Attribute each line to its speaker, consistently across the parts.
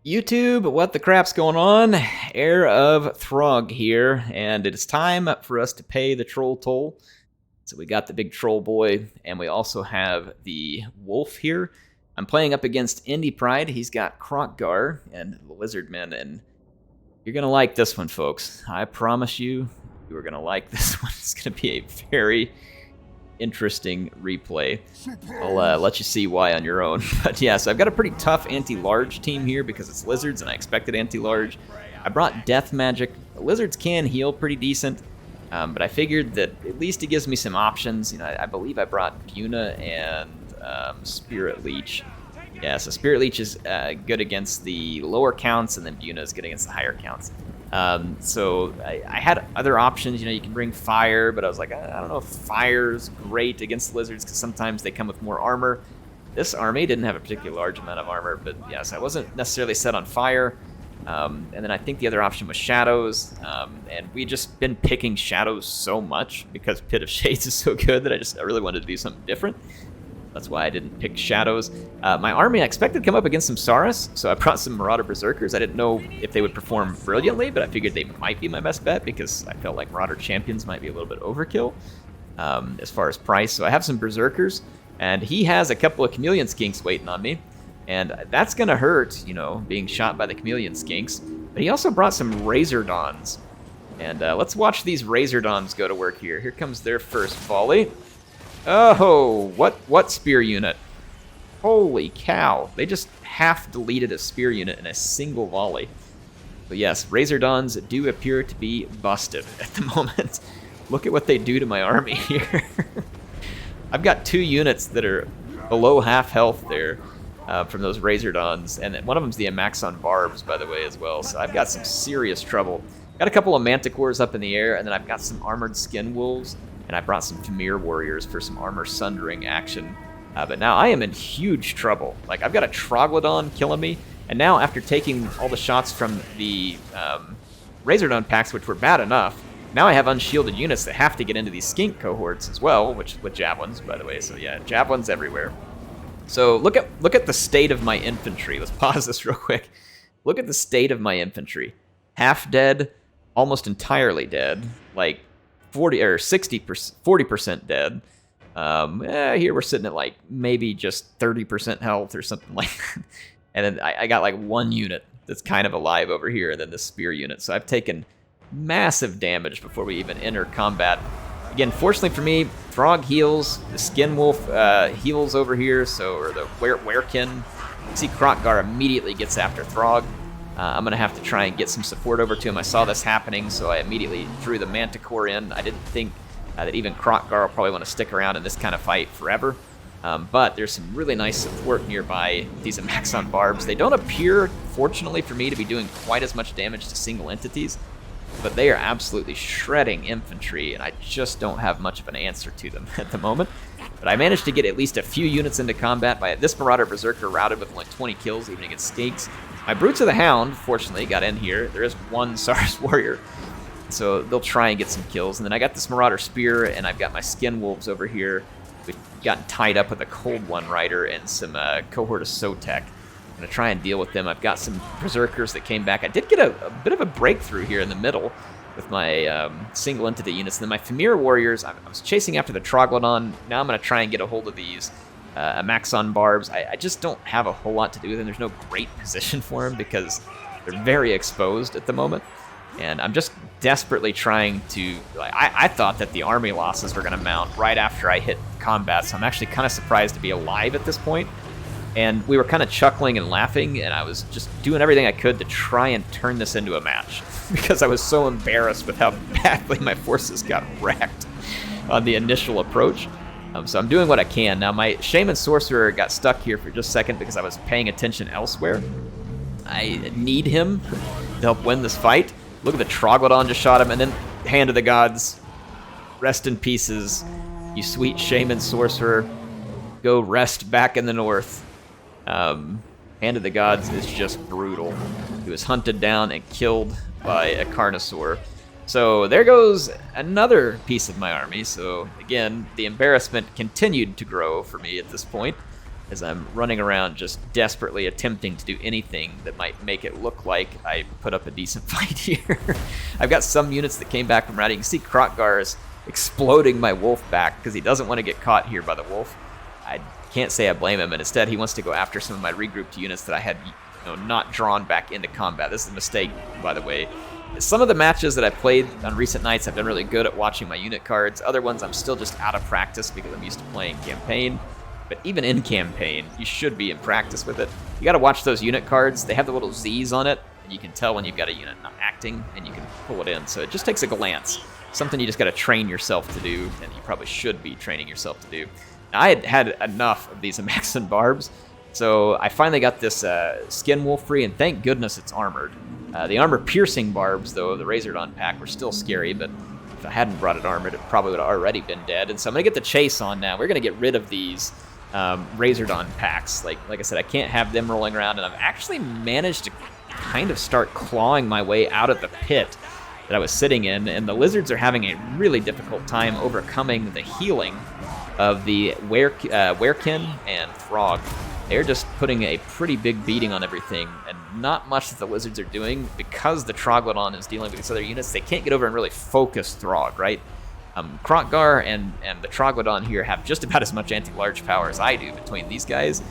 Speaker 1: YouTube, what the crap's going on? Heir of Throg here, and it is time for us to pay the troll toll. So we got the big troll boy, and we also have the wolf here. I'm playing up against Indie Pride. He's got Krokgar and the Lizardmen, and you're going to like this one, folks. I promise you, you are going to like this one. It's going to be a very interesting replay. I'll let you see why on your own. But yeah, so I've got a pretty tough anti-large team here because it's lizards and I expected anti-large. I brought death magic. The lizards can heal pretty decent, but I figured that at least it gives me some options. You know, I believe I brought Buna and Spirit Leech. Yeah, so Spirit Leech is good against the lower counts, and then Buna is good against the higher counts. So I had other options. You know, you can bring fire, but I was like, I don't know if fire's great against the lizards because sometimes they come with more armor. This army didn't have a particularly large amount of armor, but yes, I wasn't necessarily set on fire. And then I think the other option was shadows, and we just been picking shadows so much because Pit of Shades is so good that I really wanted to do something different. That's why I didn't pick shadows. My army, I expected to come up against some Saurus, so I brought some Marauder Berserkers. I didn't know if they would perform brilliantly, but I figured they might be my best bet because I felt like Marauder Champions might be a little bit overkill as far as price. So I have some Berserkers, and he has a couple of Chameleon Skinks waiting on me, and that's going to hurt, you know, being shot by the Chameleon Skinks. But he also brought some Razordons, and let's watch these Razordons go to work here. Here comes their first volley. Oh, what spear unit? Holy cow. They just half deleted a spear unit in a single volley. But yes, Razordons do appear to be busted at the moment. Look at what they do to my army here. I've got 2 units that are below half health there from those Razordons, and one of them's the Amaxon Barbs, by the way, as well. So I've got some serious trouble. Got a couple of Manticores up in the air, and then I've got some Armored Skin Wolves. And I brought some Khmer Warriors for some armor sundering action. But now I am in huge trouble. Like, I've got a Troglodon killing me, and now after taking all the shots from the Razordon packs, which were bad enough, now I have unshielded units that have to get into these skink cohorts as well, which with javelins, by the way. So yeah, javelins everywhere. So look at the state of my infantry. Let's pause this real quick. Look at the state of my infantry. Half dead, almost entirely dead, like 40 or 40% dead. Here we're sitting at like maybe just 30% health or something like that. And then I got like 1 unit that's kind of alive over here, and then this spear unit. So I've taken massive damage before we even enter combat. Again, fortunately for me, Throg heals, the Skin Wolf heals over here, or the Werekin. You see Krokgar immediately gets after Throg. I'm going to have to try and get some support over to him. I saw this happening, so I immediately threw the Manticore in. I didn't think that even Krokgar will probably want to stick around in this kind of fight forever. But there's some really nice support nearby, these Amaxon Barbs. They don't appear, fortunately for me, to be doing quite as much damage to single entities, but they are absolutely shredding infantry, and I just don't have much of an answer to them at the moment. But I managed to get at least a few units into combat by this Marauder Berserker routed with only 20 kills, even against Skinks. My Brutes of the Hound, fortunately, got in here. There is 1 Saurus Warrior, so they'll try and get some kills. And then I got this Marauder Spear, and I've got my Skin Wolves over here. We've gotten tied up with a Cold One Rider and some cohort of Sotek. I'm going to try and deal with them. I've got some Berserkers that came back. I did get a bit of a breakthrough here in the middle with my single entity units. And then my Khmer Warriors, I was chasing after the Troglodon. Now I'm going to try and get a hold of these Amaxon Barbs. I just don't have a whole lot to do with them. There's no great position for them because they're very exposed at the moment. And I'm just desperately trying to... I thought that the army losses were going to mount right after I hit combat, so I'm actually kind of surprised to be alive at this point. And we were kind of chuckling and laughing, and I was just doing everything I could to try and turn this into a match because I was so embarrassed with how badly my forces got wrecked on the initial approach. So I'm doing what I can. Now, my Shaman Sorcerer got stuck here for just a second because I was paying attention elsewhere. I need him to help win this fight. Look at the Troglodon just shot him, and then Hand of the Gods. Rest in pieces, you sweet Shaman Sorcerer. Go rest back in the north. Hand of the Gods is just brutal. He was hunted down and killed by a Carnosaur. So there goes another piece of my army. So again, the embarrassment continued to grow for me at this point. as I'm running around just desperately attempting to do anything that might make it look like I put up a decent fight here. I've got some units that came back from routing. You can see Krokgar is exploding my wolf back because he doesn't want to get caught here by the wolf. I can't say I blame him, and instead he wants to go after some of my regrouped units that I had not drawn back into combat. This is a mistake, by the way. Some of the matches that I played on recent nights, I've been really good at watching my unit cards. Other ones, I'm still just out of practice because I'm used to playing campaign. But even in campaign, you should be in practice with it. You got to watch those unit cards. They have the little Z's on it, and you can tell when you've got a unit not acting, and you can pull it in. So it just takes a glance. Something you just got to train yourself to do, and you probably should be training yourself to do. Now, I had enough of these Amaxan barbs, so I finally got this skin wolf free, and thank goodness it's armored. The armor-piercing barbs, though, the Razer Don pack, were still scary, but if I hadn't brought it armored, it probably would have already been dead. And so I'm going to get the chase on now. We're going to get rid of these Razordon packs. Like I said, I can't have them rolling around, and I've actually managed to kind of start clawing my way out of the pit that I was sitting in, and the lizards are having a really difficult time overcoming the healing of the Werekin and Throg. They're just putting a pretty big beating on everything, and not much that the lizards are doing because the Troglodon is dealing with these other units. They can't get over and really focus Throg, right? Krokgar and the Troglodon here have just about as much anti-large power as I do between these guys,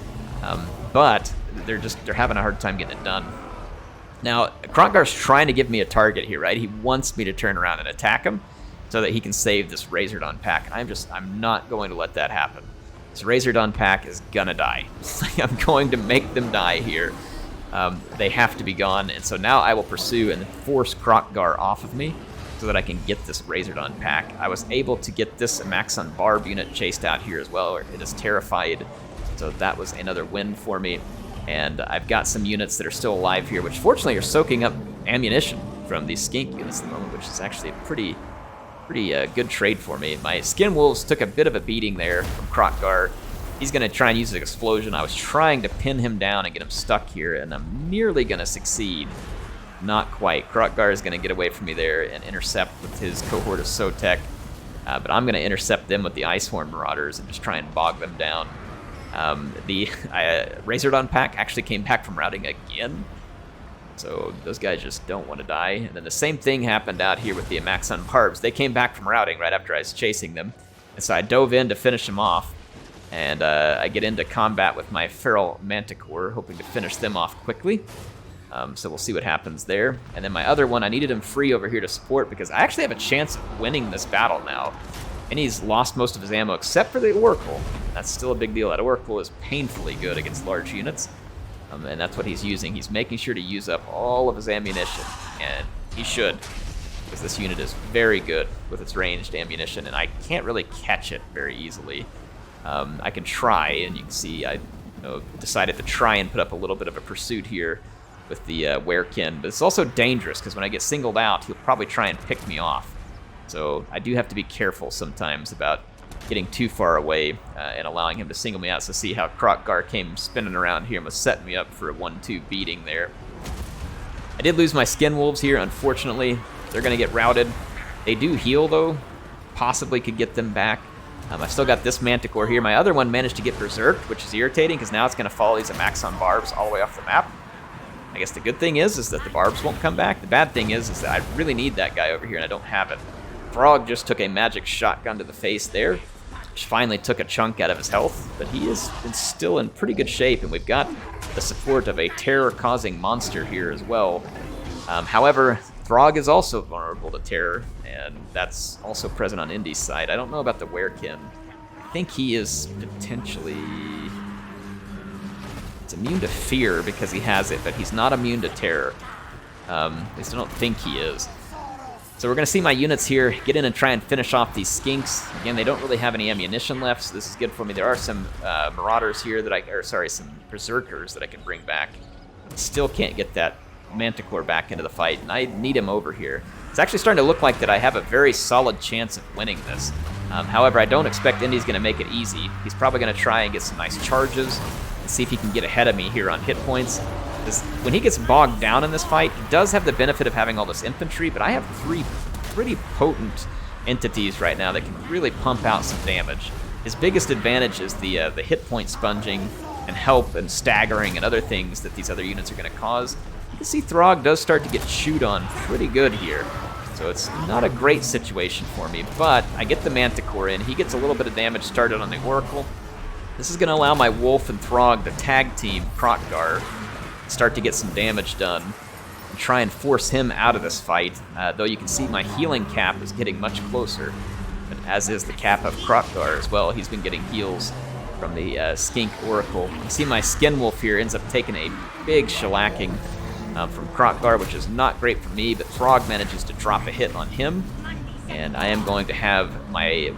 Speaker 1: but they're having a hard time getting it done. Now, Krokgar's trying to give me a target here, right? He wants me to turn around and attack him so that he can save this Razordon pack. I'm not going to let that happen. This Razordon pack is gonna die. I'm going to make them die here. They have to be gone, and so now I will pursue and force Krokgar off of me so that I can get this Razordon pack. I was able to get this Amaxan Barb unit chased out here as well. It is terrified, so that was another win for me. And I've got some units that are still alive here, which fortunately are soaking up ammunition from these skink units at the moment, which is actually a pretty good trade for me. My Skin Wolves took a bit of a beating there from Krokgar. He's going to try and use his explosion. I was trying to pin him down and get him stuck here, and I'm nearly going to succeed. Not quite. Krokgar is going to get away from me there and intercept with his cohort of Sotek, but I'm going to intercept them with the Icehorn Marauders and just try and bog them down. The Razordon pack actually came back from routing again, so those guys just don't want to die. And then the same thing happened out here with the Amaxan Barbs. They came back from routing right after I was chasing them, and so I dove in to finish them off, and I get into combat with my Feral Manticore, hoping to finish them off quickly. So we'll see what happens there. And then my other one, I needed him free over here to support because I actually have a chance of winning this battle now. And he's lost most of his ammo except for the Oracle. That's still a big deal. That Oracle is painfully good against large units. And that's what he's using. He's making sure to use up all of his ammunition. And he should, because this unit is very good with its ranged ammunition. And I can't really catch it very easily. I can try, and you can see I decided to try and put up a little bit of a pursuit here with the Werekin. But it's also dangerous, because when I get singled out, he'll probably try and pick me off. So I do have to be careful sometimes about getting too far away and allowing him to single me out. So see how Krokgar came spinning around here and was setting me up for a 1-2 beating there. I did lose my Skin Wolves here, unfortunately. They're going to get routed. They do heal, though. Possibly could get them back. I've still got this Manticore here. My other one managed to get berserked, which is irritating, because now it's going to follow these Amaxan Barbs all the way off the map. I guess the good thing is that the Barbs won't come back. The bad thing is that I really need that guy over here, and I don't have it. Throg just took a magic shotgun to the face there, which finally took a chunk out of his health, but he is still in pretty good shape, and we've got the support of a terror-causing monster here as well. However, Throg is also vulnerable to terror, and that's also present on Indy's side. I don't know about the Werekin. I think he is potentially... It's immune to fear because he has it, but he's not immune to terror. At least I don't think he is. So we're going to see my units here get in and try and finish off these skinks. Again, they don't really have any ammunition left, so this is good for me. There are some marauders here that some berserkers that I can bring back. Still can't get that Manticore back into the fight, and I need him over here. It's actually starting to look like that I have a very solid chance of winning this. However, I don't expect Indy's going to make it easy. He's probably going to try and get some nice charges and see if he can get ahead of me here on hit points. When he gets bogged down in this fight, he does have the benefit of having all this infantry, but I have 3 pretty potent entities right now that can really pump out some damage. his biggest advantage is the hit point sponging and help and staggering and other things that these other units are going to cause. You can see Throg does start to get chewed on pretty good here. So it's not a great situation for me, but I get the Manticore in. He gets a little bit of damage started on the Oracle. This is going to allow my Wolf and Throg to tag team Kroq-Gar, start to get some damage done, and try and force him out of this fight, though you can see my healing cap is getting much closer, but as is the cap of Kroq-Gar as well. He's been getting heals from the Skink Oracle. You see my Skin Wolf here ends up taking a big shellacking from Kroq-Gar, which is not great for me, but Throg manages to drop a hit on him, and I am going to have my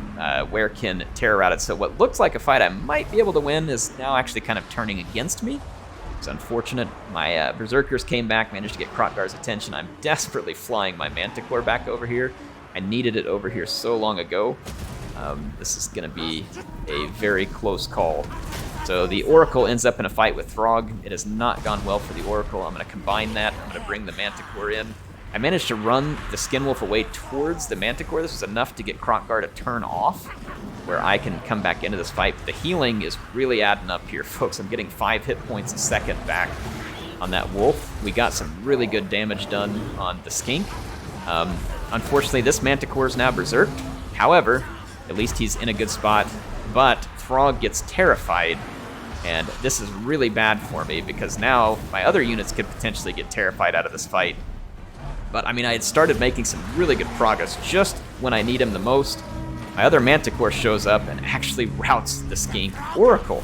Speaker 1: Werekin Terror routed. So what looks like a fight I might be able to win is now actually kind of turning against me. It's unfortunate. My Berserkers came back, managed to get Kroq-Gar's attention. I'm desperately flying my Manticore back over here. I needed it over here so long ago. This is going to be a very close call. So the Oracle ends up in a fight with Throg. It has not gone well for the Oracle. I'm going to combine that. I'm going to bring the Manticore in. I managed to run the Skin Wolf away towards the Manticore. This was enough to get Kroq-Gar to turn off, where I can come back into this fight. But the healing is really adding up here, folks. I'm getting 5 hit points a second back on that Wolf. We got some really good damage done on the Skink. Unfortunately, this Manticore is now berserked. However, at least he's in a good spot. But Throg gets terrified, and this is really bad for me because now my other units could potentially get terrified out of this fight. But I mean, I had started making some really good progress just when I need him the most. My other Manticore shows up and actually routs the Skink Oracle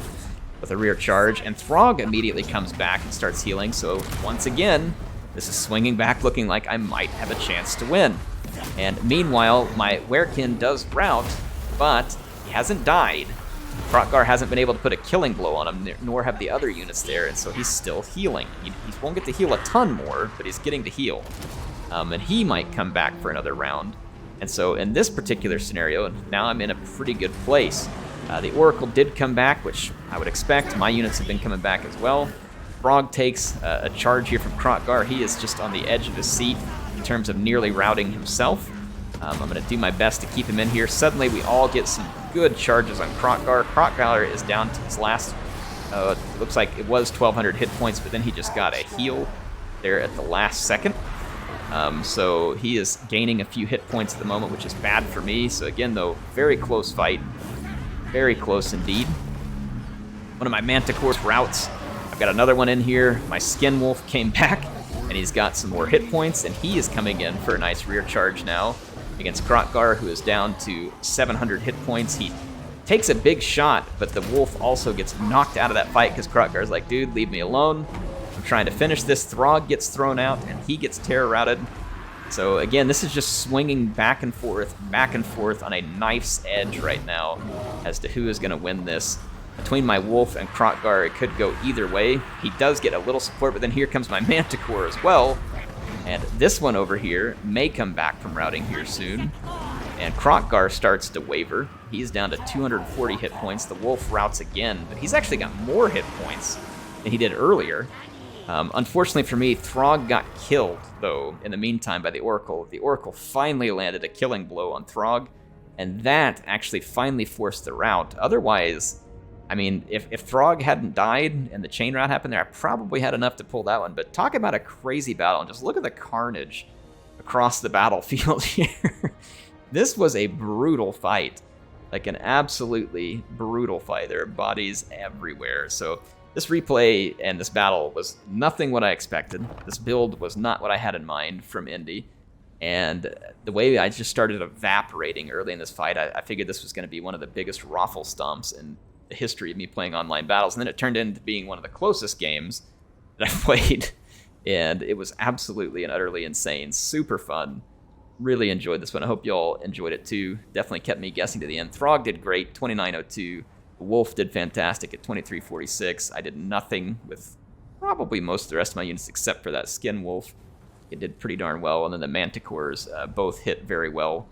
Speaker 1: with a rear charge, and Throg immediately comes back and starts healing. So once again, this is swinging back, looking like I might have a chance to win. And meanwhile, my Werekin does rout, but he hasn't died. Kroq-Gar hasn't been able to put a killing blow on him, nor have the other units there, and so he's still healing. He won't get to heal a ton more, but he's getting to heal. And he might come back for another round. And so in this particular scenario, now I'm in a pretty good place. The Oracle did come back, which I would expect. My units have been coming back as well. Throg takes a charge here from Kroq-Gar. He is just on the edge of his seat in terms of nearly routing himself. I'm going to do my best to keep him in here. Suddenly, we all get some good charges on Kroq-Gar. Kroq-Gar is down to his last, looks like it was 1,200 hit points, but then he just got a heal there at the last second. So he is gaining a few hit points at the moment, which is bad for me. So again, though, very close fight. Very close indeed. One of my Manticores routes. I've got another one in here. My Skin Wolf came back, and he's got some more hit points, and he is coming in for a nice rear charge now against Kroq-Gar, who is down to 700 hit points. He takes a big shot, but the Wolf also gets knocked out of that fight because Kroq-Gar's like, dude, leave me alone. I'm trying to finish this. Throg gets thrown out, and he gets terror routed. So again, this is just swinging back and forth on a knife's edge right now as to who is going to win this. Between my Wolf and Kroq-Gar, it could go either way. He does get a little support, but then here comes my Manticore as well. And this one over here may come back from routing here soon. And Kroq-Gar starts to waver. He's down to 240 hit points. The Wolf routs again, but he's actually got more hit points than he did earlier. Unfortunately for me, Throg got killed, though, in the meantime by the Oracle. The Oracle finally landed a killing blow on Throg, and that actually finally forced the rout. Otherwise, I mean, if Throg hadn't died and the chain rout happened there, I probably had enough to pull that one. But talk about a crazy battle, and just look at the carnage across the battlefield here. This was a brutal fight, like an absolutely brutal fight. There are bodies everywhere. So this replay and this battle was nothing what I expected. This build was not what I had in mind from Indy. And the way I just started evaporating early in this fight, I figured this was going to be one of the biggest raffle stomps in the history of me playing online battles. And then it turned into being one of the closest games that I've played. And it was absolutely and utterly insane. Super fun. Really enjoyed this one. I hope y'all enjoyed it too. Definitely kept me guessing to the end. Throg did great, 2902. Wolf did fantastic at 2346. I did nothing with probably most of the rest of my units except for that Skin Wolf. It did pretty darn well. And then the Manticores both hit very well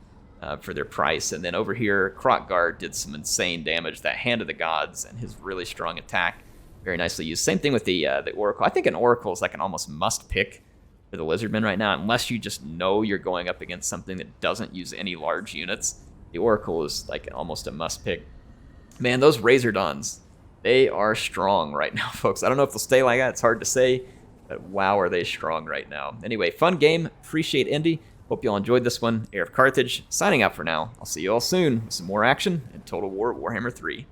Speaker 1: for their price. And then over here, Kroq-Gar did some insane damage. That Hand of the Gods and his really strong attack, very nicely used. Same thing with the Oracle. I think an Oracle is like an almost must pick for the Lizardmen right now, unless you just know you're going up against something that doesn't use any large units. The Oracle is like almost a must pick. Man, those Razordons, they are strong right now, folks. I don't know if they'll stay like that. It's hard to say, but wow, are they strong right now. Anyway, fun game. Appreciate Indy. Hope you all enjoyed this one. HeirofCarthage signing out for now. I'll see you all soon with some more action in Total War Warhammer 3.